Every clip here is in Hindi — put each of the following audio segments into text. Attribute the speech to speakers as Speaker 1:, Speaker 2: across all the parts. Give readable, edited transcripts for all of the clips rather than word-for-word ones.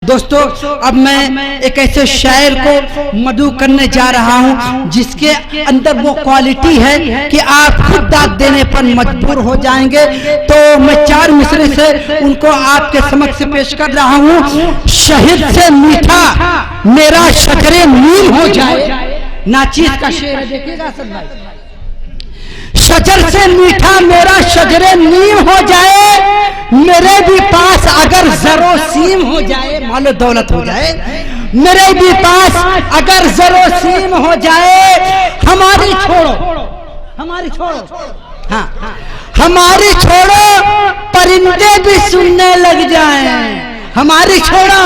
Speaker 1: दोस्तों, अब मैं एक ऐसे शायर को मदू करने जा रहा हूं जिसके अंदर वो क्वालिटी है कि आप खुद दाद देने पर मजबूर हो जाएंगे। तो मैं 4 मिसरे से उनको आपके समक्ष पेश कर रहा हूं। शहीद से मीठा मेरा शजरे नीम हो जाए, नाचीज का शेर है, देखिएगा सब भाई। शजर से मीठा मेरा शजरे नीम हो जाए, मेरे भी पास अगर जरो सीम हो जाए, मालो दौलत हो जाए, मेरे भी पास अगर जरो सीम हो जाए, हमारी छोड़ो, हाँ हमारी छोड़ो, परिंदे भी सुनने लग जाएं, हमारी छोड़ो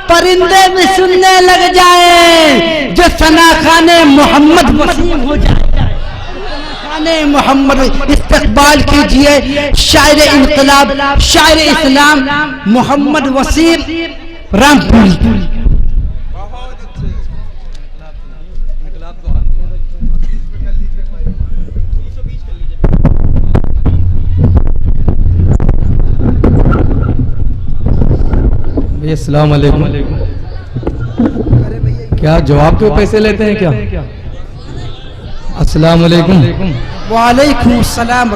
Speaker 1: परिंदे भी सुनने लग जाएं, जो सना खाने मोहम्मद वसीम हो जाए। मोहम्मद इस्तकबाल कीजिए शायर इनकलाब, शायर इस्लाम मोहम्मद वसीम रामपुरी।
Speaker 2: भैया अस्सलाम वालेकुम। क्या जवाब के पैसे लेते हैं क्या? अस्सलाम वालेकुम।
Speaker 1: वालेकुम सलाम।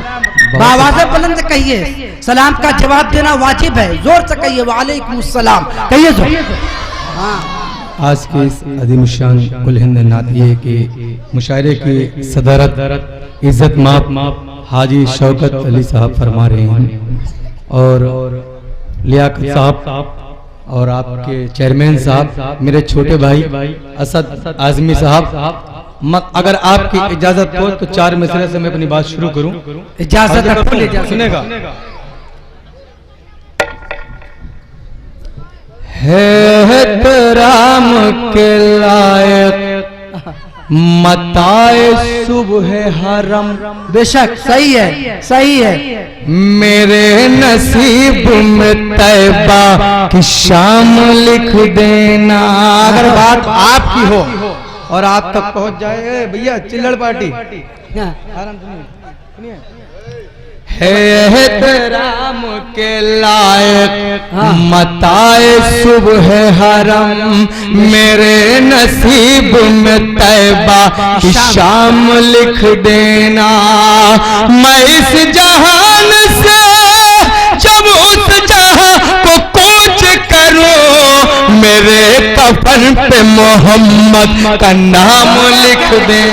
Speaker 1: बावाज़ बुलंद कहिए, सलाम का जवाब देना वाजिब है, जोर से कहिए वालेकुम सलाम कहिए जोर। हाँ।
Speaker 2: आज के इस अजीम शान कुल हिंद नातिये के मुशायरे की सदरत इज्जत माप हाजी शौकत अली साहब फरमा रहे हैं, और लियाकत साहब और आपके चेयरमैन साहब, मेरे छोटे भाई असद आजमी साहब, अगर आपकी इजाजत हो तो 4 मिसरे से मैं अपनी बात शुरू करूं। इजाजत सुनेगा। है तराम के लायक मताए सुबह हरम,
Speaker 1: बेशक सही है, सही है।
Speaker 2: मेरे नसीब में तैबा की शाम लिख देना। अगर बात आपकी हो और आप तक पहुंच जाए, भैया चिल्लड़ पार्टी है तराम के लायक मताए सुबह हरम, मेरे नसीब में तैबा की शाम लिख देना। मैं इस जहान से जब उस जहां को कूच करूं, मेरे कफन पे मोहम्मद का नाम लिख दे।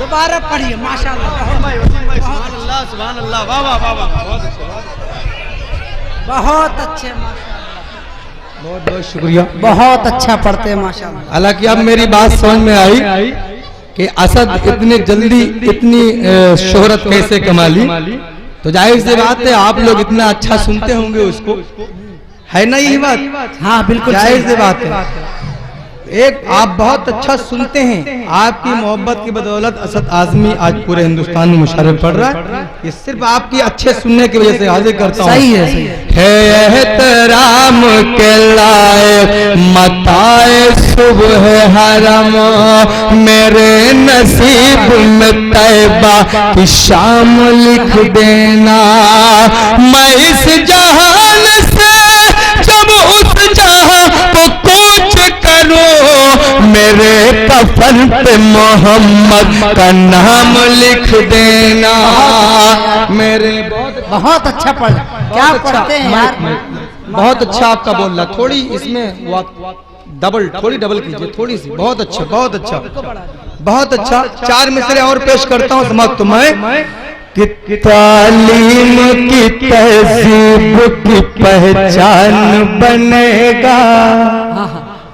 Speaker 1: दोबारा पढ़िए माशाअल्लाह।
Speaker 2: सुभान अल्लाह, वाह वाह वाह वाह,
Speaker 1: बहुत अच्छे माशाअल्लाह,
Speaker 2: बहुत बहुत शुक्रिया,
Speaker 1: बहुत अच्छा पढ़ते हैं माशाअल्लाह।
Speaker 2: हालांकि अब मेरी बात समझ में आई कि असद इतने जल्दी इतनी शोहरत कैसे कमा ली, तो जाहिर सी बात है आप लोग इतना अच्छा सुनते होंगे उसको, है ना यही बात?
Speaker 1: हाँ बिल्कुल
Speaker 2: जाहिर सी बात है। एक आप बहुत अच्छा सुनते हैं, आपकी मोहब्बत की बदौलत असद आजमी आज पूरे हिंदुस्तान में मुशायरे पढ़ रहा है। ये सिर्फ आपकी अच्छे सुनने की वजह से हाजिर करता हूँ।
Speaker 1: सही है।
Speaker 2: एहतराम के लायक मताए सुबह हरम, मेरे नसीब में तैबा की शाम लिख देना। मैं इस जहान से जब उस जहां को कूच करूं, मेरे कफन पे मोहम्मद का नाम लिख देना। मेरे
Speaker 1: बहुत अच्छा पढ़, क्या पढ़ते हैं यार?
Speaker 2: बहुत अच्छा आपका बोलना, थोड़ी इसमें थोड़ी डबल कीजिए, थोड़ी सी। बहुत अच्छा, बहुत अच्छा, बहुत अच्छा। 4 मिसरे और पेश करता हूँ समझ तुम्हें कि तालीम की तहजीब की पहचान बनेगा,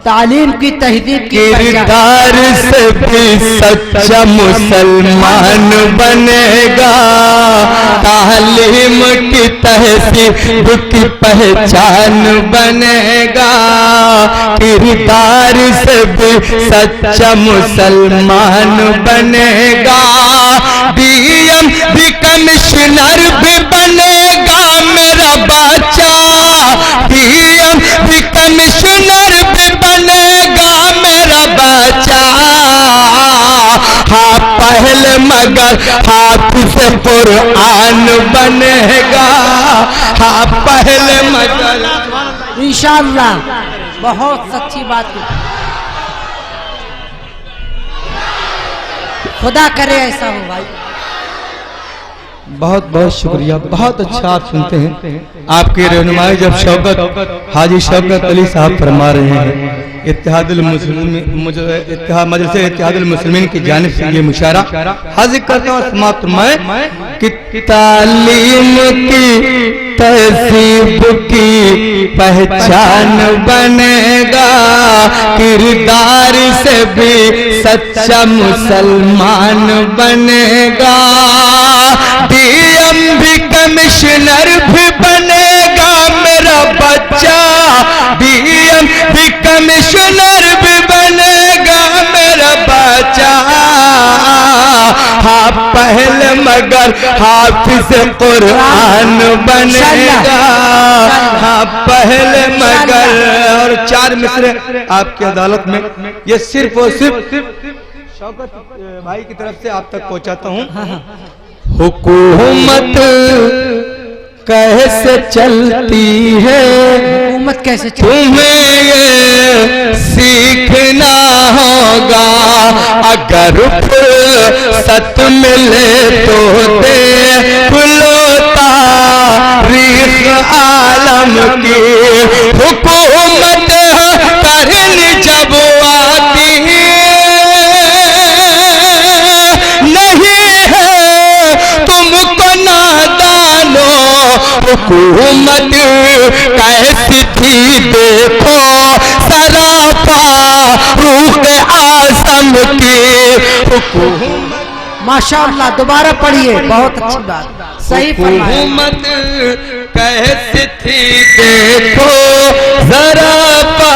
Speaker 1: तालीम की तहजीब की
Speaker 2: किरदार से भी सच्चा मुसलमान बनेगा। तालीम की तहजीब की पहचान बनेगा, किरदार से भी सच्चा मुसलमान बनेगा। डीएम भी कमिश्नर भी बनेगा मेरा बच्चा, डीएम भी कमिश्नर भी बनेगा मेरा बच्चा। हाँ पहले
Speaker 3: मगर हाफिज़ कुरान बनेगा। हाँ पहले मगर
Speaker 1: इंशाअल्लाह। बहुत सच्ची बात है, खुदा करे ऐसा हो भाई।
Speaker 2: बहुत बहुत शुक्रिया, बहुत अच्छा आप सुनते हैं। आपके रहनुमाई जब शौकत हाजी शौकत अली साहब फरमा रहे हैं इत्तेहादुल मुस्लिमीन की जानिब से ये मुशारा हाजिर करता हूँ। समाप्त मैं कि तालीम की तहसीब की पहचान बनेगा, किरदार से भी सच्चा मुसलमान बनेगा। डीएम भी कमिश्नर भी बनेगा मेरा बच्चा, डीएम भी कमिश्नर भी बनेगा मेरा बच्चा। हाँ पहले मगर हाफिज़ कुरान बनेगा। हाँ पहले मगर। और 4 मिसरे आपकी अदालत में ये सिर्फ और सिर्फ शौकत भाई की तरफ से आप तक पहुंचाता हूं। हुकूमत कैसे चलती है,
Speaker 1: हुकूमत कैसे चलती
Speaker 2: तुम्हें ये सीखना होगा। अगर फुर्सत मिले तो देख लो तारीख आलम की। हुकूमत करनी जब आती नहीं है तुमको नादानो, हुकूमत कैसी थी देखो सरापा रूह आसम की। हुकूमत
Speaker 1: माशाअल्लाह। दोबारा पढ़िए, बहुत अच्छी बात, सही फरमाया।
Speaker 2: हुकूमत कैसी थी देखो सरापा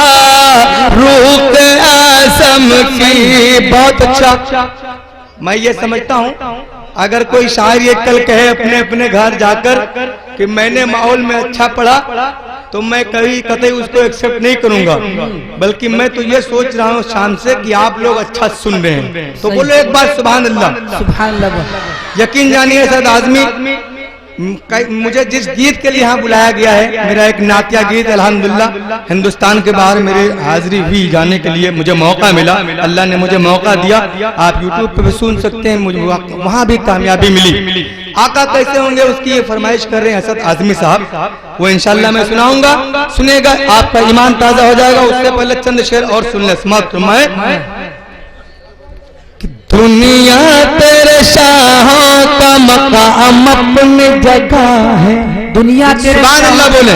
Speaker 2: रूह आसम की। बहुत अच्छा। मैं ये समझता हूँ अगर कोई शायर ये कल कहे अपने अपने घर जाकर कि मैंने माहौल में अच्छा पढ़ा, तो मैं कभी कतई उसको एक्सेप्ट नहीं करूंगा, बल्कि मैं तो ये सोच रहा हूँ शाम से कि आप लोग अच्छा सुन रहे हैं। तो बोलो एक बार सुभान अल्लाह।
Speaker 1: सुभान अल्लाह।
Speaker 2: यकीन जानिए सद आजमी, मुझे जिस गीत के लिए यहाँ बुलाया गया है, मेरा एक नातिया गीत अल्हम्दुलिल्लाह हिंदुस्तान के बाहर मेरी हाजिरी हुई जाने के लिए मुझे मौका मिला, अल्लाह ने मुझे मौका दिया। आप यूट्यूब पे भी सुन सकते हैं, मुझे वहाँ भी कामयाबी मिली। आका कैसे होंगे उसकी ये फरमाइश कर रहे हैं असद आजमी साहब, वो इंशाल्लाह मैं सुनाऊंगा, सुनेगा आपका ईमान ताजा हो जाएगा। उससे पहले चंद शेर और सुन ले। समाप्त मैं दुनिया तेरे शाहों का मकाम अपनी जगह है।
Speaker 1: दुनिया तेरे
Speaker 2: सुभान अल्लाह बोले।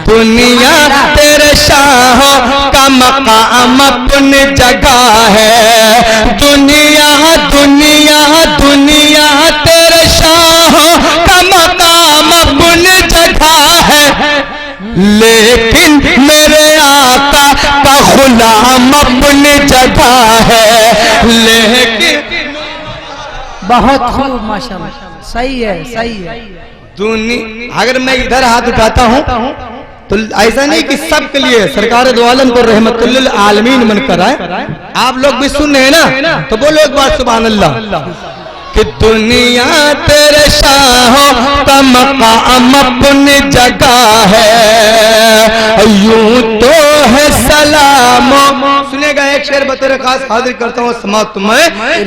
Speaker 2: दुनिया तेरे शाहों का मकाम अपनी जगह है। दुनिया दुनिया दुनिया तेरे शाहों का मकाम अपनी जगह है, लेकिन मेरे आका का गुलाम अपनी जगह है। लेकिन
Speaker 1: बहुत खूब माशाअल्लाह, सही है, सही है।
Speaker 2: अगर मैं इधर हाथ उठाता हूँ तो ऐसा नहीं कि सबके लिए सरकार दो आलम पर रहमतुल्लिल आलमीन बनकर आए। आप लोग भी सुन रहे हैं ना, तो बोलो एक बार सुभान अल्लाह। कि दुनिया तेरे शाहों का मकाम अपनी जगह है, यूं तो है सलाम। सुनेगा एक शेर बतेरे खास हाजिर करता हूँ समाप्त में।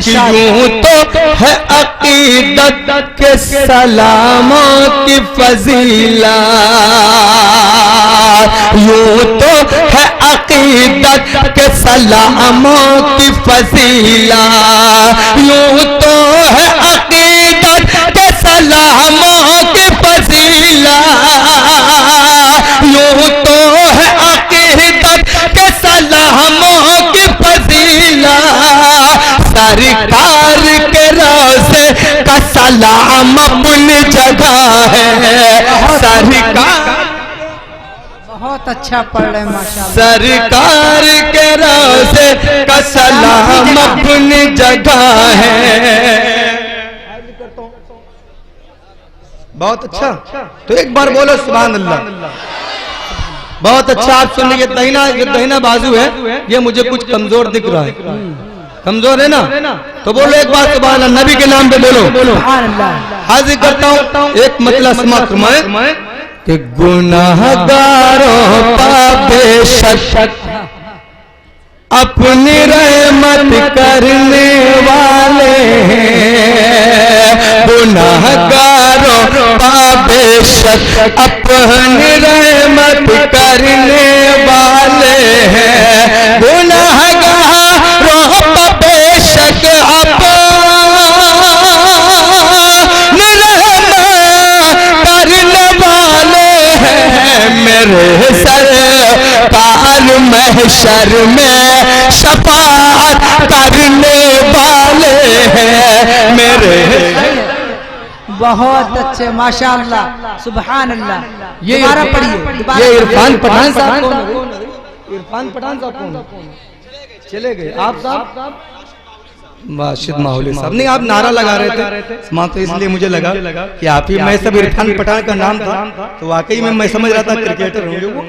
Speaker 2: यूं तो है अकीदत के सलामों की फजीला, यूं तो है अकीदत के सलामों की फजीला, यूं तो है अकीदत के सलामों की फजीला, यूं तो है अकीदत के सलामों की फजीला। सरकार के रोज़े का सलाम अपनी जगह है। सरकार
Speaker 1: बहुत अच्छा पढ़ रहे हैं माशाअल्लाह।
Speaker 2: सरकार के रोज़े का सलाम अपनी जगह है। बहुत अच्छा। तो एक बार बोलो सुभान अल्लाह। बहुत अच्छा। आप सुन लीजिए, दहिना बाजू है ये मुझे कुछ कमजोर दिख रहा है,
Speaker 3: कमजोर है ना, तो बोलो एक बार सुभान अल्लाह, नबी के नाम पे बोलो। हाजिर करता हूँ एक मतलब समाप्त मैं कि गुनाहगारों का बेशक अपनी रहमत करने वाले हैं, गुनाहगारों का बेशक अपनी रहमत करने वाले हैं, गुनाहगारों का बेशक अपनी रहमत करने वाले हैं, मेरे सरकार महशर में शफाअत करने वाले हैं मेरे।
Speaker 1: बहुत अच्छे, माशाअल्लाह, सुभान अल्लाह। ये दोबारा पढ़िए।
Speaker 3: ये इरफान पठान साहब कौन है? इरफान पठान साहब कौन है? चले गए आप साहब? वाशिद माहौली साहब। नहीं, आप नारा लगा रहे थे मां, तो इसलिए मुझे लगा कि आप ही, मैं सब इरफान पठान का नाम था तो वाकई में मैं समझ रहा था क्रिकेटर होंगे वो,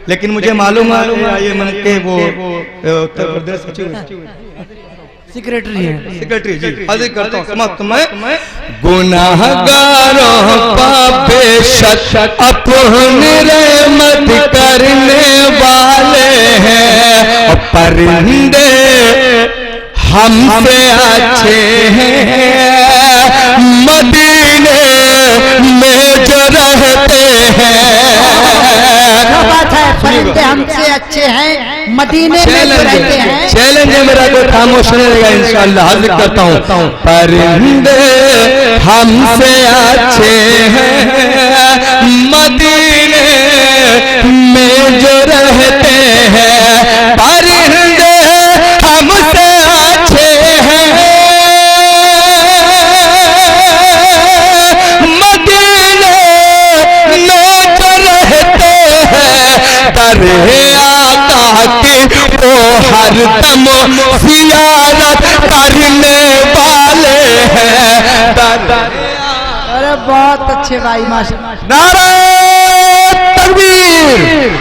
Speaker 3: लेकिन मुझे मालूम है ये मन के वो उत्तर प्रदेश सेक्रेटरी है, सेक्रेटरी जी। हाजिर करता हूँ समाप्त मैं गुनाहगारों का बेशक अपनी रहमत करने वाले हैं, परिंदे हमसे अच्छे हैं मदीने में जो रहते हैं।
Speaker 1: क्या बात है, परिंदे हमसे अच्छे हैं मदीने में जो रहते हैं।
Speaker 3: चैलेंज है मेरा, कोई खामोश नहीं रहेगा इंशाअल्लाह। हाजिर करता हूँ परिंदे हमसे अच्छे हैं मदीने में जो रहते हैं, परिंदे हमसे अच्छे हैं मदीने में जो रहते हैं, दरे आका की वो हरदम सियारत करने वाले हैं।
Speaker 1: अरे बहुत अच्छे भाई, माशाअल्लाह।
Speaker 3: नारे तकबीर,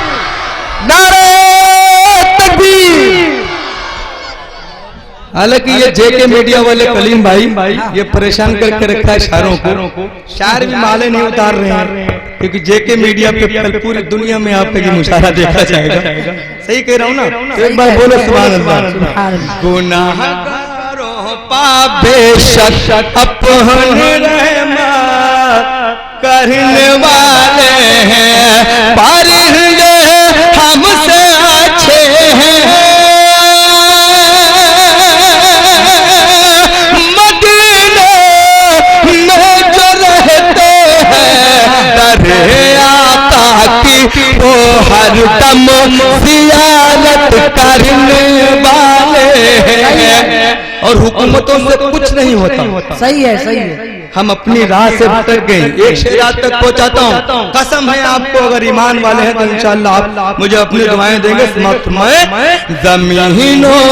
Speaker 3: नारे तकबीर। हालांकि ये जेके मीडिया वाले कलीम भाई ये परेशान करके रखा है शायरों को, शायर भी माले नहीं उतार रहे हैं क्योंकि जेके मीडिया पे कल पूरी दुनिया में आपका ये मुशाहरा देखा जाएगा। सही कह रहा हूँ ना? तो एक बार बोलो सुभान अल्लाह। गुनाहगारों पा बेशक अपनी रहमत करने वाले हैं, परिंदे हमसे अच्छे हैं मदीने में जो रहते हैं, दरे आका की वो हरदम सियारत करने वाले हैं, और हुकूमतों से कुछ नहीं होता।
Speaker 1: सही है, सही है।
Speaker 3: हम अपनी राह से भटक गए, एक शेर आज तक पहुंचाता हूँ, कसम है आपको, अगर ईमान वाले हैं तो इंशाअल्लाह आप मुझे अपनी दुआएं देंगे। समाप्त मैं जमीनों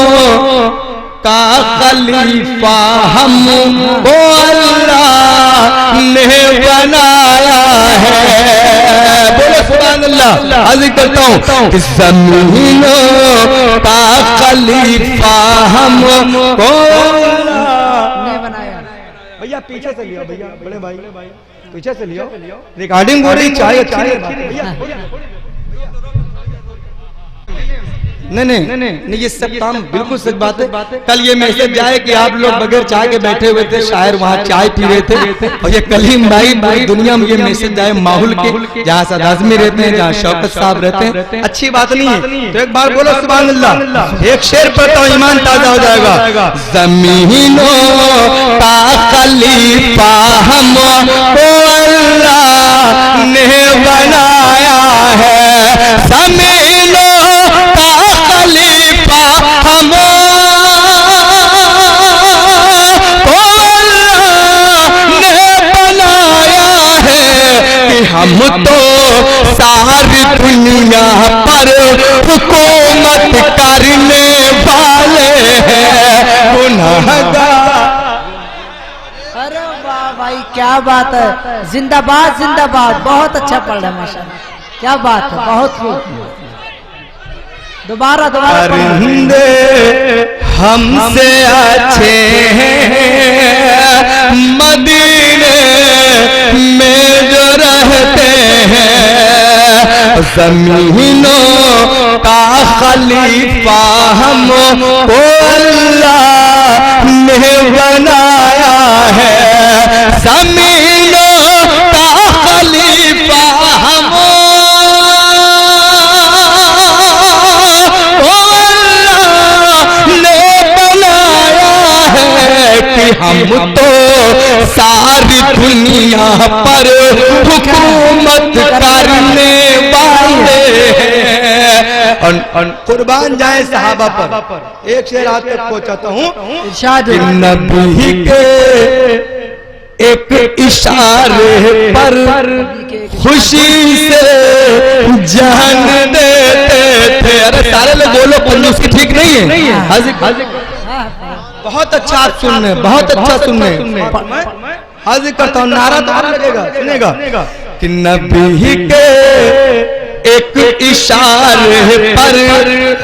Speaker 3: का खलीफा हमको अल्लाह ने बनाया है, बोलो सुभान अल्लाह। हाजिर करता हूँ कि जमीनों का खलीफा हमको
Speaker 1: ने बनाया।
Speaker 3: भैया पीछे से लियो, भैया बड़े भाई पीछे से लियो, रिकॉर्डिंग हो रही, चाय अच्छी नहीं। नहीं, ये सब काम बिल्कुल सच बात है। कल ये मैसेज आए कि आप लोग बगैर चाय के बैठे हुए थे, शायर वहाँ चाय पी रहे थे, और ये कलीम भाई पूरी दुनिया में ये मैसेज आए माहौल के, जहाँ सद आजमी रहते हैं, जहाँ शौकत साहब रहते हैं, अच्छी बात नहीं है। तो एक बार बोलो सुभान अल्लाह। एक शेर पढ़ता हूँ, ईमान ताजा हो जाएगा। जमीनों का खलीफा हमको अल्लाह ने बनाया है, जमीनों खलीफा हमको ने बनाया है कि हम तो सारी दुनिया पर हुकूमत करने वाले हैं गुनाहगार।
Speaker 1: अरे वाह भाई, क्या बात है, जिंदाबाद जिंदाबाद। बहुत अच्छा पढ़ रहे हैं माशाअल्लाह, क्या बात है, बहुत खूब। दोबारा
Speaker 3: परिंदे हमसे अच्छे हैं मदीने में जो रहते हैं, ज़मीनों का खलीफा हमको अल्लाह ने बनाया है, ज़मीनों का खलीफा हमको हम तो सारी दुनिया पर हुकूमत करने वाले हैं। कुर्बान जाए सहाबा पर। एक शेर आज तक पहुंचाता हूँ, नबी के एक इशारे पर खुशी से जान देते थे। अरे सारे लोग बोलो कंजूस की ठीक नहीं है। हाजिर बहुत अच्छा आप सुन रहे, बहुत अच्छा सुन रहे। हाजिर करता हूँ, नारा तो लगेगा, सुनेगा कि नबी के एक इशारे पर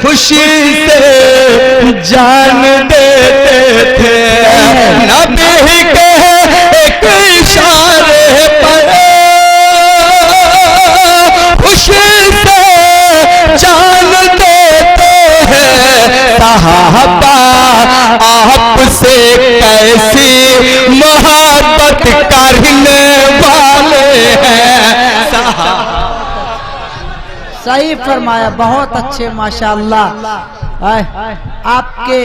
Speaker 3: खुशी से जान देते थे, नबी के एक इशारे पर खुशी से जान देते हैं। सहाबा आपसे कैसी मोहब्बत करने वाले हैं।
Speaker 1: सही फरमाया, बहुत अच्छे माशाअल्लाह। आपके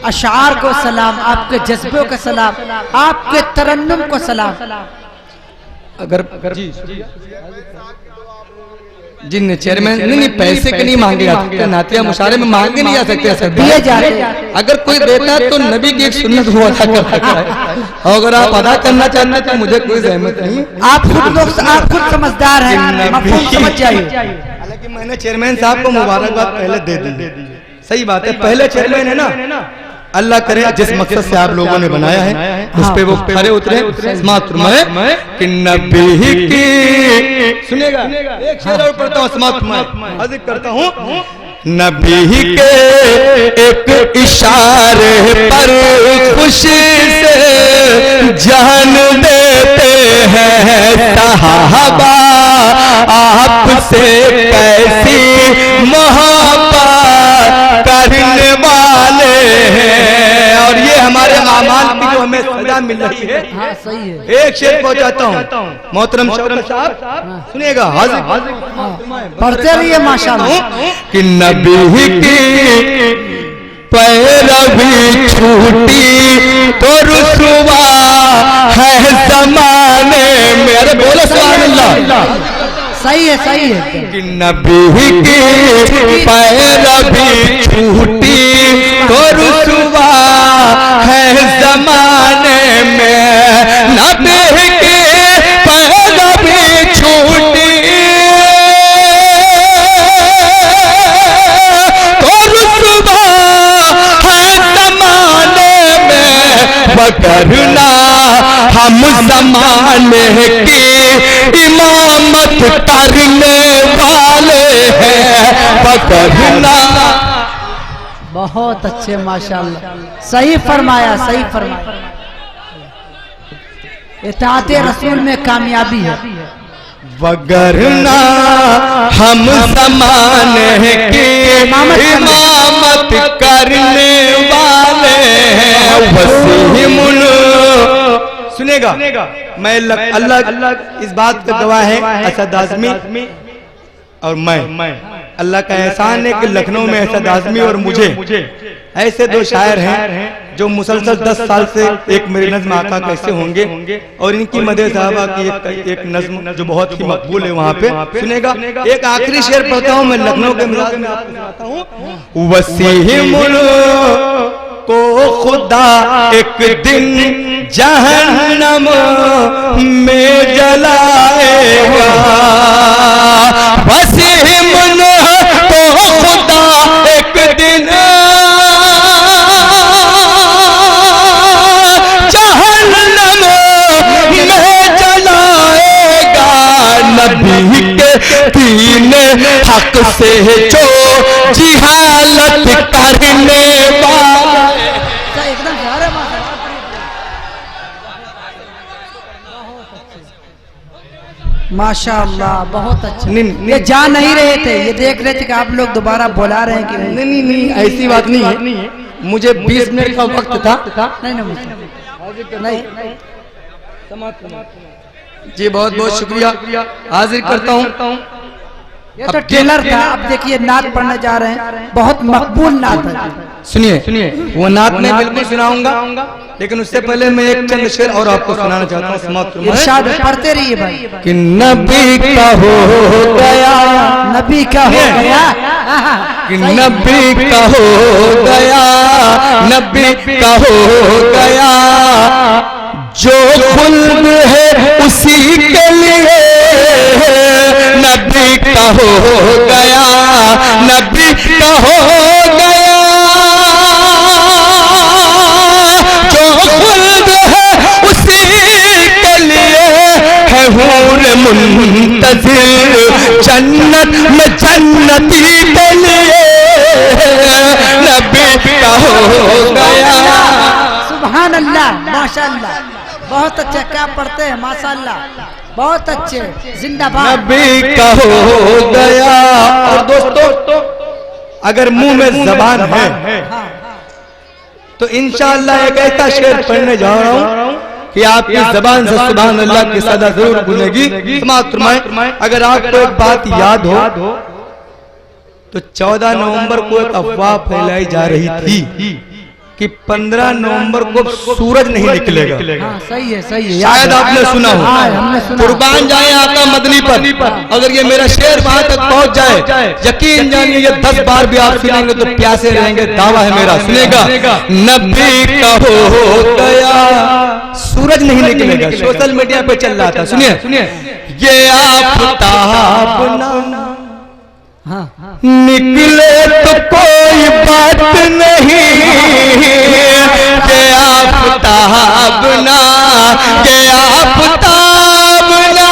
Speaker 1: अशार को सलाम, आपके जज्बों को सलाम, आपके तरन्नुम को सलाम।
Speaker 3: अगर जिन चेयरमैन नहीं पैसे के नहीं मांगेगा, नातिया मुशारे में मांगे नहीं जा सकते, सर
Speaker 1: दिए जाते हैं।
Speaker 3: अगर कोई देता तो नबी की एक सुन्नत हुआ अदा करता है, और अगर आप अदा करना चाहते हैं तो मुझे कोई जहमत नहीं।
Speaker 1: आप खुद समझदार हैं, मफ़हूम समझ जाइए।
Speaker 3: हालांकि मैंने चेयरमैन साहब को मुबारकबाद पहले दे दी, सही बात है, पहले चेयरमैन है ना। अल्लाह करे जिस मकसद से आप लोगों ने बनाया है उस पे वो खरे उतरे। कि नबी की सुनेगा, एक शेर और पढ़ता हूँ, हाजिर करता हूँ। नबी के एक इशारे पर खुशी से जान देते हैं, सहाबा आपसे कैसी मोहब्बत करने वाले हैं। और ये हमारे आमाल की जो हमें सजा मिल रही है।
Speaker 1: हाँ, सही है।
Speaker 3: एक शेर पहुंचाता हूँ, मोहतरम शौकत साहब सुनिएगा,
Speaker 1: पढ़ते रहिए माशाअल्लाह।
Speaker 3: कि नबी की पैरवी छूटी तो रुसवा है ज़माने में। अरे बोलो सुभान अल्लाह।
Speaker 1: सही है, सही है।
Speaker 3: कि नबी की पैरवी छूटी तो रुसवा है ज़माने में, नबी की पैरवी छूटी तो रुसवा है ज़माने में, वरना हम ज़माने की इमामत करने वाले हैं, वरना।
Speaker 1: बहुत अच्छे माशाअल्लाह, सही फरमाया, सही फरमाया। इताअत रसूल में कामयाबी है,
Speaker 3: वगरना हम ज़माने की इमामत करने वाले हैं। वसीमुन सुनेगा, मैं अल्लाह इस बात का गवाह है, असद आज़मी और मैं, अल्लाह का एहसान है कि लखनऊ में असद आज़मी और मुझे ऐसे दो शायर हैं जो मुसलसल 10 साल से एक मेरी नज़्म आका कैसे होंगे, और इनकी मदे साहबा की एक नज़्म जो बहुत ही मकबूल है वहाँ पे सुनेगा। एक आखिरी शेर पढ़ता हूँ मैं लखनऊ के मिजाज में आपको सुनाता हूँ। वसीमुल को खुदा एक दिन जहन्नम में जलाएगा, वसीमुल को खुदा एक दिन जहन्नम में जलाएगा। नबी के दीन हक से जो जिहालत करने वाला
Speaker 1: माशाअल्लाह, बहुत अच्छा।
Speaker 3: नहीं,
Speaker 1: ये जा नहीं रहे थे, ये देख रहे थे कि आप लोग दोबारा बुला रहे हैं कि नहीं।
Speaker 3: नहीं नहीं, ऐसी बात नहीं है। मुझे 20 मिनट का वक्त था।
Speaker 1: नहीं नहीं
Speaker 3: जी बहुत बहुत शुक्रिया, हाजिर करता हूँ।
Speaker 1: ये तो ट्रेलर था। अब देखिए नात पढ़ने जा रहे हैं, बहुत मकबूल नात है।
Speaker 3: सुनिए वो नात मैं बिल्कुल सुनाऊंगा, लेकिन उससे पहले मैं एक चंद शेर और आपको सुनाना चाहता हूँ। समाप्त
Speaker 1: इरशाद पढ़ते रहिए भाई।
Speaker 3: कि नबी का हो गया,
Speaker 1: नबी का हो गया,
Speaker 3: कि नबी का हो गया, नबी का हो गया, जो खुल्द है उसी के लिए नबी का हो गया, नबी का हो गया, जो खुल्द है उसी के लिए है हूर मुंतज़िर जन्नत में जन्नती के लिए नबी का हो गया।
Speaker 1: सुभान अल्लाह, माशाअल्लाह, बहुत अच्छा। क्या पढ़ते हैं माशाअल्लाह, बहुत अच्छे, जिंदाबाद।
Speaker 3: नबी का हो गया। और दोस्तों अगर मुंह में जबान है तो इंशाअल्लाह एक ऐसा शेर पढ़ने जा रहा हूँ कि आपकी जबान से सुभान अल्लाह की सदा जरूर गुनेगी। समाप्त फरमाएं। अगर आपको एक बात याद हो तो 14 नवंबर को एक अफवाह फैलाई जा रही थी कि 15 नवंबर को सूरज नहीं निकलेगा।
Speaker 1: हाँ, सही है, सही है।
Speaker 3: शायद आपने सुना हो।
Speaker 1: हमने सुना।
Speaker 3: कुर्बान जाए आका मदनी पर, अगर ये मेरा शेर वहां तक पहुंच जाए, यकीन जानिए ये 10 बार भी आप सुनेंगे तो प्यासे रहेंगे। दावा है मेरा, सुनेगा। नबी का हो गया, सूरज नहीं निकलेगा। सोशल मीडिया पे चल रहा था, सुनिए। ये आफताब ना निकले तो कोई बात नहीं, ये आफताब ना, ये आफताब ना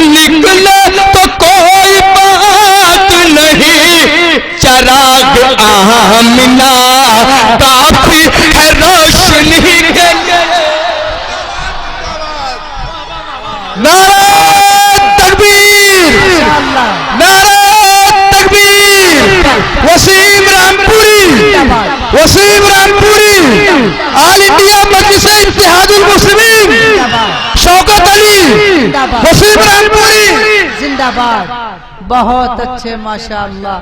Speaker 3: निकले तो कोई बात नहीं, चराग आमिना काफी है रोशनी के लिए। नारा वसीम रामपुरी, ऑल इंडिया मजलिस इत्तेहादुल मुस्लिमीन, शौकत अली, वसीम रामपुरी
Speaker 1: जिंदाबाद। बहुत अच्छे, माशाअल्लाह,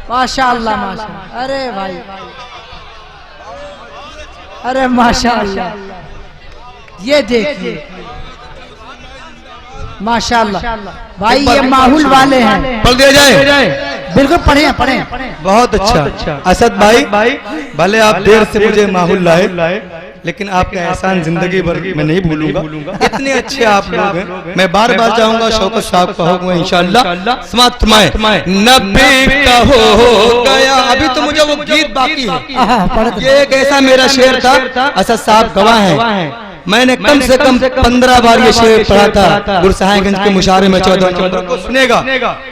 Speaker 1: माशाअल्लाह, माशाअल्लाह। अरे भाई, अरे माशाअल्लाह, ये देखिए माशाअल्लाह भाई, ये माहौल वाले हैं।
Speaker 3: पढ़ दिया जाए,
Speaker 1: बिल्कुल पढ़े पढ़े।
Speaker 3: बहुत अच्छा। असद भाई भले आप देर से मुझे माहौल लाए, लेकिन आपका एहसान जिंदगी भर मैं नहीं भूलूंगा। इतने अच्छे आप लोग हैं, मैं बार बार जाऊंगा। शौकत साहब का हुक्म है इंशाअल्लाह। समाप्त फरमाएं। नबी का हो गया। अभी तो मुझे वो गीत बाकी है। ये एक ऐसा मेरा शेर था, असद साहब गवाह हैं, मैंने कम से कम 15 बार ये शेर पढ़ा था गुरसाहिबगंज के मुशारे में 14 नवंबर को। सुनेगा,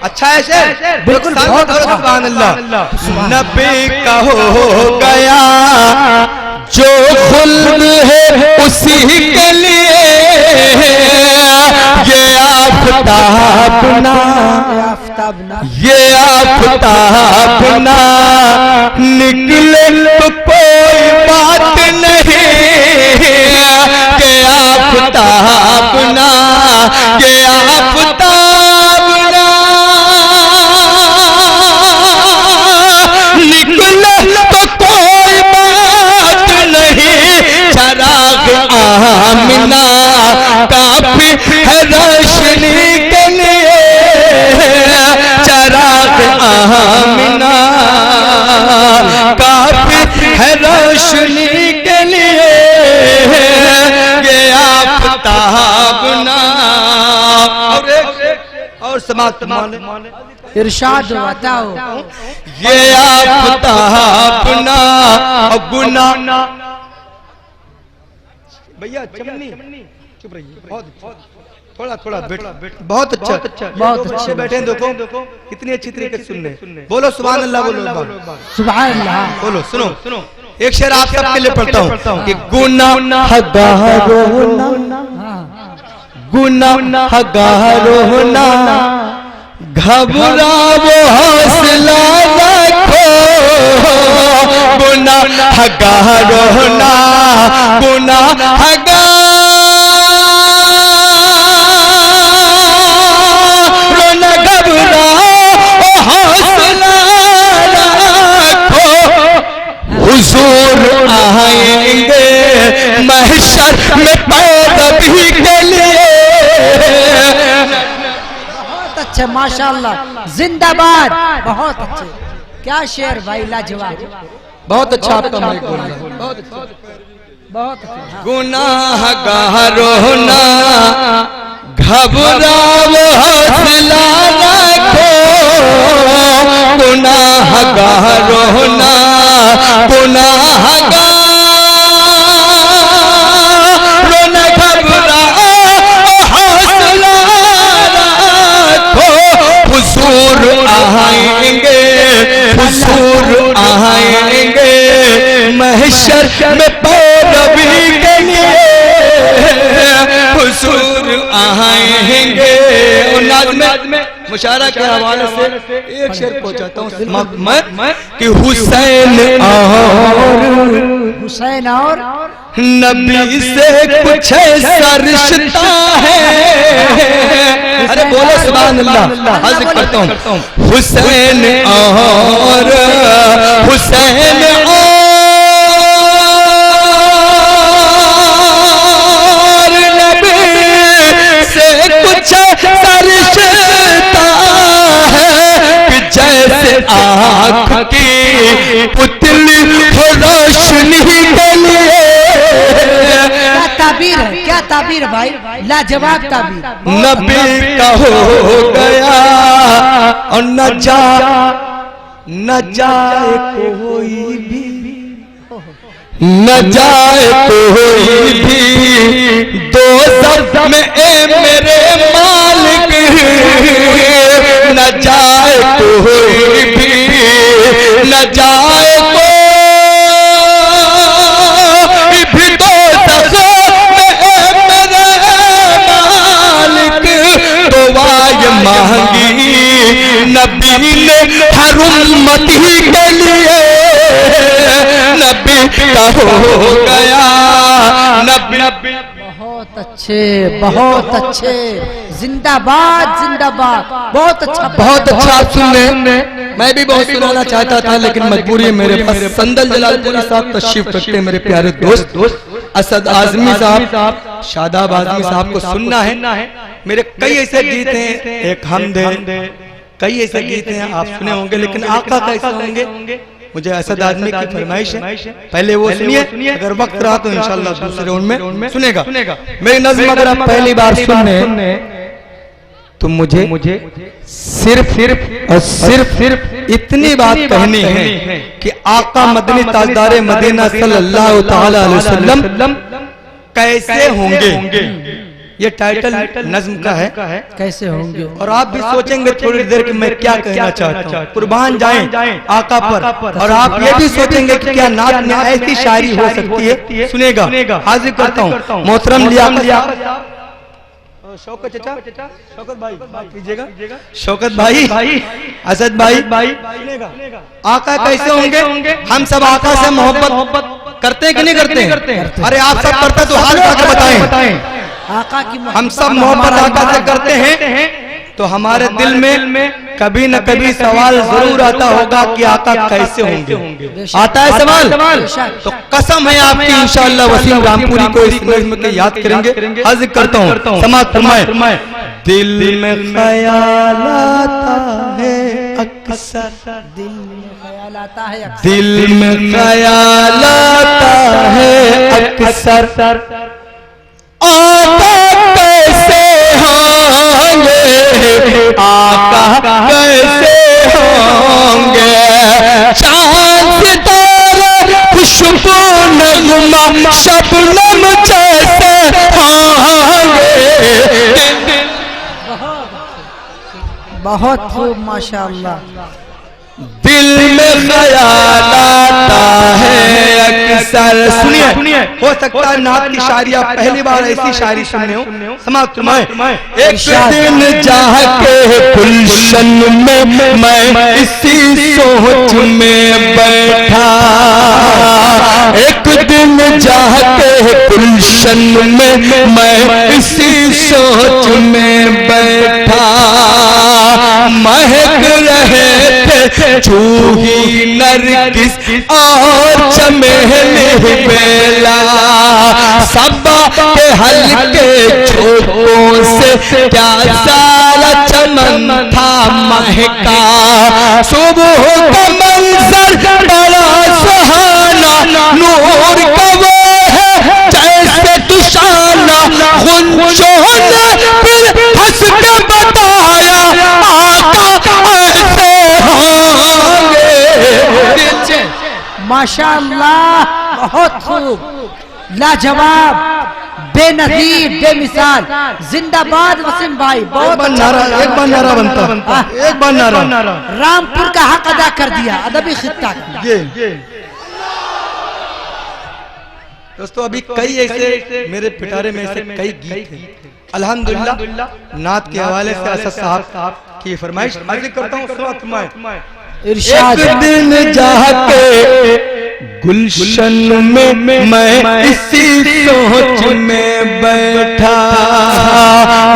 Speaker 3: अच्छा है शेर, बिल्कुल बहुत अच्छा। सुभान अल्लाह। नबी का हो गया, जो खुल्द है उसी के लिए ये आफताब ना, ये आफताब ना निकले तो कोई बात नहीं, के आफताब ना, के आफताब ना निकले तो कोई बात नहीं, चराग आमिना काफी है रोशनी के लिए, चराग आमिना काफी है रोशनी के लिए, ये आफताब ना। और समाप्त माने
Speaker 1: इरशाद बताओ।
Speaker 3: ये आफताब ना गुना। भैया चमनी चुप रहिए, बहुत थोड़ा बैठो। बहुत अच्छा,
Speaker 1: बहुत अच्छे
Speaker 3: बैठे। देखो कितनी अच्छी तरीके से सुन रहे। बोलो सुभान अल्लाह, बोलो
Speaker 1: सुभान अल्लाह,
Speaker 3: बोलो। सुनो एक शेर आप सबके लिए पढ़ता हूँ कि गुनाहगारों ना घबराओ हौसला रखो, गुनाहगारों ना हुजूर आएंगे महशर में पैरवी के लिए।
Speaker 1: बहुत अच्छे माशाल्लाह, जिंदाबाद, बहुत अच्छे, क्या शेर भाई, लाजवाब,
Speaker 3: बहुत अच्छा आपका माइक बोल रहा है, बहुत अच्छा,
Speaker 1: बहुत अच्छे। हाँ।
Speaker 3: गुनाहगारों ना घबराओ हौसला रखो, गुनाहगारों ना घबराओ हौसला रखो, हुजूर आएंगे महशर में पैरवी के लिए, हुजूर आएंगे। और नाज़ में मुशारा के हवाले से एक शेर पहुंचाता हूँ मैं कि हुसैन और नबी से कुछ ऐसा रिश्ता है। अरे बोलो सुभान अल्लाह, अर्ज करता हूँ हुसैन और नबी से कुछ ऐसा रिश्ता है कि जैसे आँख की पुतली हो रोशनी के लिए।
Speaker 1: क्या ताबीर भाई, लाजवाब ताबीर।
Speaker 3: नबी का हो गया और न जाए कोई भी, न जाए कोई भी दोज़ख में ए मेरे मालिक, न जाए कोई भी, न जाए कोई भी दोज़ख में ए मेरे मालिक। दुआ ये मांगी नबी ने हर उम्मती के लिए, नबी का हो गया नबी।
Speaker 1: बहुत अच्छे, जिंदाबाद, बहुत अच्छा,
Speaker 3: बहुत अच्छा। आप सुनने मैं भी बहुत सुनाना चाहता था लेकिन मजबूरी मेरे पास। संदल जलालपुरी साहब तशरीफ रखते हैं, मेरे प्यारे दोस्त असद आजमी साहब, शादाब आजमी साहब को सुनना है। मेरे कई ऐसे गीत हैं, एक हमद है, कई ऐसे गीत हैं आप सुने होंगे, लेकिन आका कैसे होंगे मुझे असद आजमी की फरमाइश है, पहले वो सुनिए, अगर वक्त रहा तो इंशाल्लाह दूसरे उनमें सुनेगा। मेरी नज़्म अगर आप पहली बार सुनने तो मुझे सिर्फ इतनी बात कहनी है कि आका मदनी ताजदारे मदीना सल्लल्लाहु तआला अलैहि वसल्लम कैसे होंगे। ये टाइटल नज्म का है,
Speaker 1: कैसे होंगे।
Speaker 3: और आप भी सोचेंगे थोड़ी देर कि मैं क्या कहना चाहता हूँ। कुर्बान जाएं आका पर, और आप ये भी सोचेंगे कि क्या नात में ऐसी शायरी हो सकती है। सुनेगा, हाजिर करता हूँ मोहतरम लियाकत शौकत चाचा, शौकत भाई कीजिएगा, शौकत भाई, असद भाई, सुनेगा आका कैसे होंगे। हम सब आका से मोहब्बत करते हैं कि नहीं करते? अरे आप सब करते तो हाल आके बताएं।
Speaker 1: आका की
Speaker 3: हम सब मोहब्बत आका से करते हैं तो हमारे दिल में कभी न कभी सवाल जरूर आता होगा कि आका कैसे होंगे। आता है सवाल, तो कसम है आपकी इंशाअल्लाह वसीम रामपुरी को इस नज़्म के याद करेंगे। अर्ज़ करता हूँ समाअत फरमाएं। दिल में ख्याल आता है अक्सर, दिल में ख्याल आता है अक्सर, आका कैसे होंगे, आका कैसे होंगे। चांद सितारे खुशबू नगमा शबनम जैसे होंगे।
Speaker 1: बहुत खूब माशाअल्लाह।
Speaker 3: दिल में ख्याल आता है अक्सर। सुनिए, हो सकता है नाथ की शायरी आप पहली बार ऐसी शायरी सुन रहे हो। समाप्त मैं एक दिन जाके गुलशन में मैं इसी सोच में बैठा, एक दिन जाके गुलशन में मैं इसी सोच में बैठा, महक रहे थे जूही नरगिस और चमेली बेला, सबा के हल्के झोंकों से क्या सारा चमन था महका, सुबह का मंजर बड़ा सुहाना, नूर का वो है जैसे तुशाना, गुंजों ने फिर हंस के बताया आका ऐसे होंगे।
Speaker 1: माशाअल्लाह, बहुत खूब, लाजवाब, बेनजीर, बेमिसाल। जिंदाबाद वसीम भाई। बहुत
Speaker 3: एक बार नारा बनता, एक बार नारा।
Speaker 1: रामपुर का हक अदा कर दिया, अदबी खित्ता का।
Speaker 3: ये दोस्तों अभी कई ऐसे मेरे पिटारे में ऐसे कई गीत हैं अल्हम्दुलिल्लाह नात के हवाले से असद साहब की फरमाइश अर्ज करता हूँ।
Speaker 1: इरशाद।
Speaker 3: एक दिन जाके गुलशन में मैं इसी सोच में बैठा,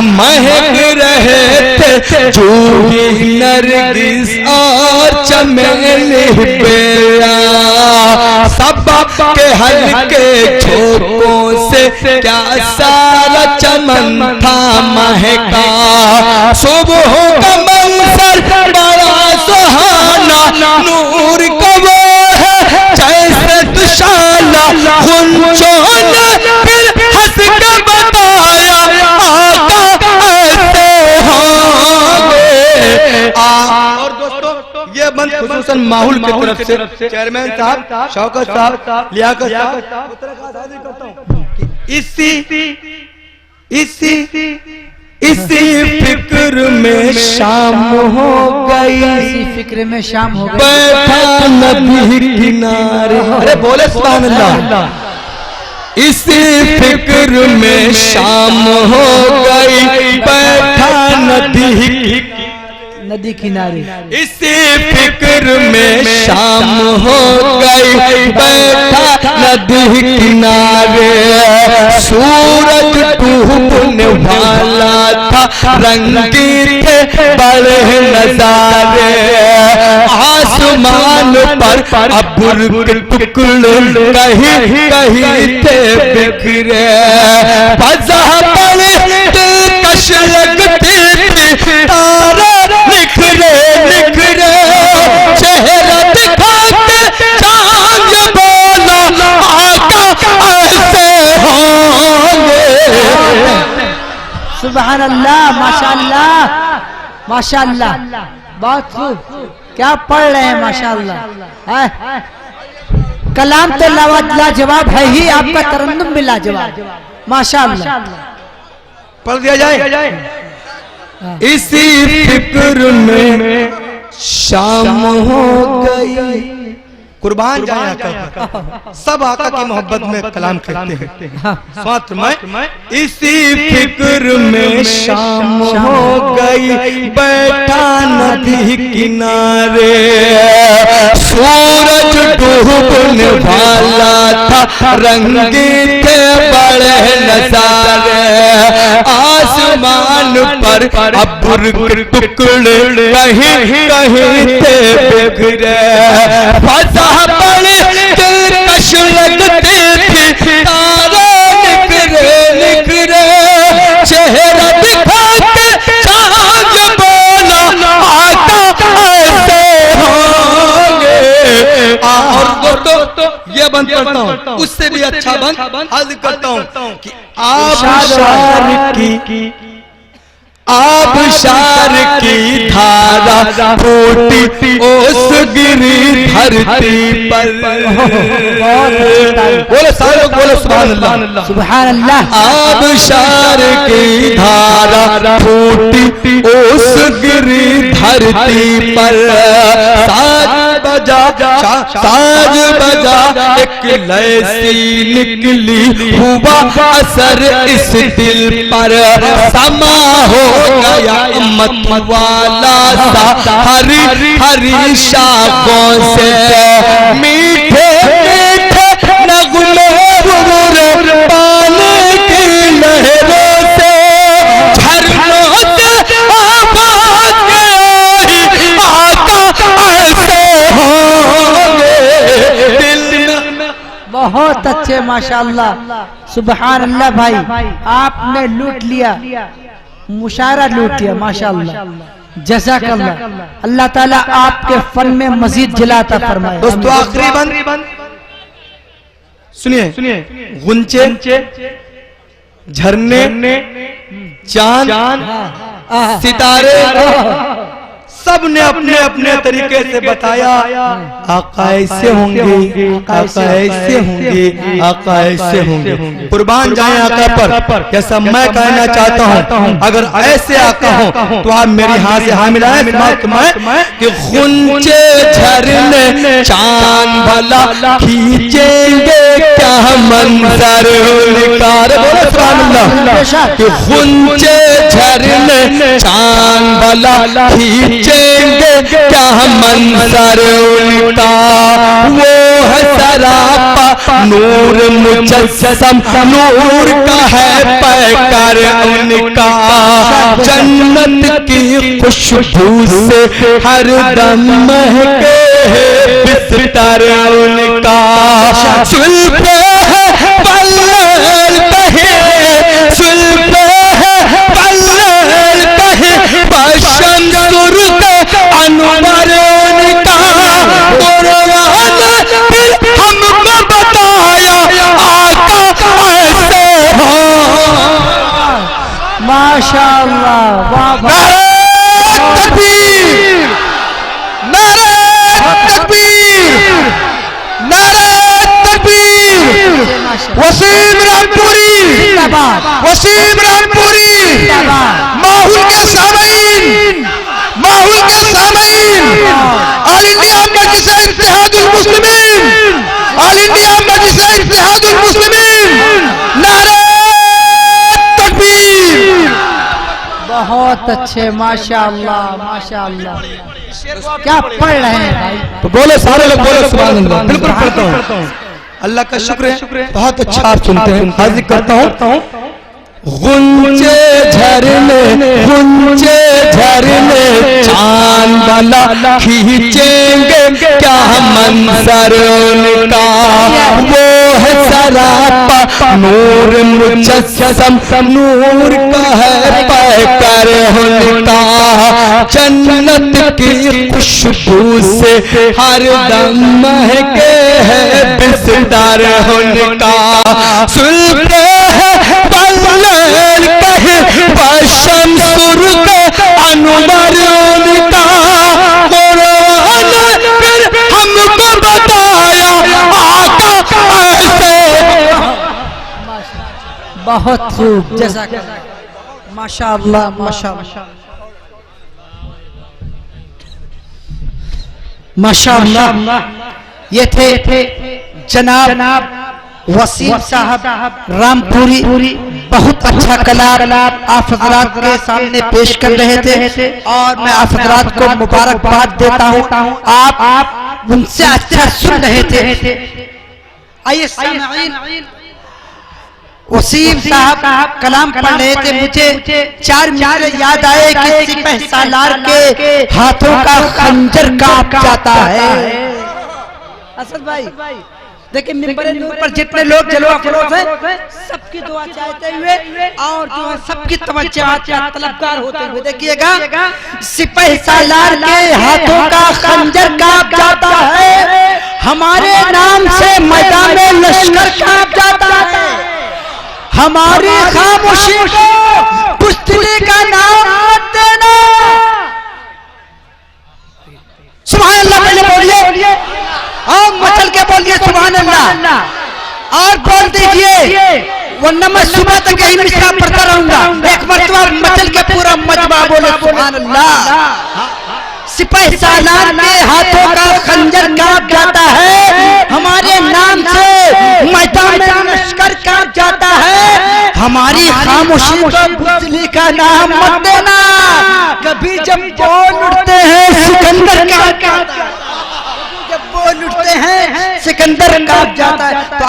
Speaker 3: महक रहे थे जूही नरगिस और चमेली बेला, सबा के हल्के झोंकों से क्या सारा चमन था महका, सुबह का मंजर बड़ा सुहाना, नूर का वो है जैसे तुशाना, गुंजों ने फिर हंस के बताया आका ऐसे होंगे। और दोस्तों ये बंद खुसूसन माहौल की तरफ से चेयरमैन साहब, शौकत साहब, लियाकत साहब करता हूँ। इसी फिक्र में शाम हो गई,
Speaker 1: इसी फिक्र में शाम हो गई,
Speaker 3: बैठा नदी किनारे। अरे बोले सुभान अल्लाह। इसी फिक्र में शाम हो गई, बैठा
Speaker 1: नदी किनारे।
Speaker 3: इसी फिक्र में शाम हो गई, बैठा नदी किनारे, सूरज डूबने वाला था, रंगीन थे बड़े नजारे, आसमान पर अब्र के टुकड़े कहीं कहीं थे बिखरे, फज़ा पर दिलकश लगती थी, तारे निखरे निखरे, चेहरा दिखा के चांद बोला आका ऐसे होंगे।
Speaker 1: सुभान अल्लाह, माशाअल्लाह, माशाअल्लाह, बहुत खूब। क्या पढ़ रहे हैं माशाअल्लाह। कलाम तो लाजवाब है ही, आपका तरन्नुम भी लाजवाब, माशाअल्लाह।
Speaker 3: पढ़ दिया जाए। इसी फिक्र में शाम हो गई, कुर्बान जाए आका, सब आका की मोहब्बत में कलाम करते हैं। स्वात में इसी फिक्र में शाम हो गई, बैठा नदी किनारे, सूरज डूबने वाला था, रंगीन थे बड़े नजारे, आसमान पर अब्र के टुकड़े कहीं कहीं थे बिखरे, फज़ा बड़े दिलकश लगती थी, तारे निखरे निखरे, चेहरा दिखा के चांद बोला आका ऐसे होंगे। और दोस्तों ये बंद करता हूँ, उससे भी अच्छा बंद अर्ज करता हूँ कि आबशार की धारा फूटी उस गिरी धरती पर। बोले सारे लोग बोले सुभान अल्लाह,
Speaker 1: सुभान अल्लाह।
Speaker 3: आबशार की धारा फूटी उस गिरी धरती पर साज बजा एक लैसी निकली हुआ असर इस दिल पर समा हो गया मतवाला सा हरी हरी शाखों से मीठे मीठे नगमे पानी की लहरों से झरनों से आवाज गई आका ऐसे होंगे दिल में।
Speaker 1: बहुत अच्छे माशाअल्लाह, सुभान अल्लाह भाई, आपने लूट लिया, मुशायरा लूट लिया माशाअल्लाह, जज़ाकल्लाह। अल्लाह ताला आपके फन में मजीद जिलाता फरमाए।
Speaker 3: दोस्तों आखिरी बंद सुनिए, गुंचे, झरने, चांद, सितारे सब ने अपने अपने तरीके से बताया आका ऐसे होंगे, आका ऐसे होंगे, आका ऐसे होंगे। कुर्बान जाए आका पर। जैसा मैं कहना चाहता हूँ, अगर ऐसे आका हो तो आप मेरी हाथ से हाँ मिलाएं कि गुंचे झरने चांद भला खींचेंगे क्या मंजर उनका। कि गुंचे झरने चांद भला खींचेंगे क्या मंजर उनका। वो है सरापा नूर मुजस्सम, नूर का है पैकर उनका। जन्नत की खुशबू से हर दम महके बिस्तर उनका। सुल्फे है पल्लल कहे, सुल्फे है पल्लल कहे, बशम सुरत अनवर उनका। कुर्बान फिर हमको बताया आका ऐसे हो।
Speaker 1: माशाअल्लाह, वाह वाह,
Speaker 3: तकबीर, नारे तकबीर, नारे तकबीर। वसीम रामपुरी, वसीम रामपुरी, माहौल के सामीन, माहौल के सामीन, ऑल इंडिया मजलिस इत्तेहादुल मुस्लिमीन, ऑल इंडिया मजलिस इत्तेहादुल मुस्लिमीन, नारे तकबीर।
Speaker 1: बहुत अच्छे, माशाअल्लाह माशाअल्लाह। क्या पढ़ रहे हैं भाई?
Speaker 3: तो बोले सारे लोग बोले सुभान अल्लाह। बिल्कुल पढ़ता हूँ, अल्लाह का शुक्र है। बहुत अच्छा आप सुनते हैं। हाजिर करता हूँ। गुंचे झरने, गुंचे झरने चांद वाला खींचेंगे क्या मंजर उनका। वो है सरापा नूर मुजस्सम, नूर का है पैकर उनका। जन्नत की खुशबू से हर दम महके है बिस्तर उनका। सुल्फे है पल्लल कहे, बशम सुरत अनवर उनका। कुर्बान फिर हमको बताया आका ऐसे।
Speaker 1: बहुत खूब, जज़ाकल्लाह, माशाअल्लाह माशाअल्लाह माशाअल्लाह। ये थे जनाब वसीम साहब रामपुरी। बहुत अच्छा कलाम आप हजरात के सामने पेश कर रहे थे और मैं आप हजरात को मुबारकबाद देता हूँ। आप उनसे अच्छा सुन रहे थे। आइए सामीन, वसीम साहब कलाम पढ़ रहे थे, मुझे चार याद आए कि सिपह सालार के हाथों का खंजर कांप जाता है। असद भाई देखिए, मिंबर नूर पर जितने लोग जलवा फरोज हैं, सबकी दुआ चाहते हुए और जो है सबकी तवज्जोहात का तलबगार होते हुए देखिएगा, सिपह सालार के हाथों का खंजर कांप जाता है, हमारे नाम से मैदान में लश्कर कांप जाता है, हमारी खामोशी को पुश्तनी का नाम मत देना। सुभान अल्लाह पहले बोलिए और मचल के बोलिए सुभान अल्लाह और बोल दीजिए, वरना मैं सुबह तक यही मिसरा पढ़ता रहूंगा। एक मरतबा मचल के पूरा मजमा बोले सुभान अल्लाह। सिपाही सालार के हाथों का खंजर कांप जाता है, हमारे नाम से मैदान में लश्कर कांप जाता है। हमारी खामोशी को बुजली का नाम मत देना, कभी जब बोल उठते हैं सिकंदर कांप जाता है, जब बोल उठते हैं सिकंदर कांप जाता है। तो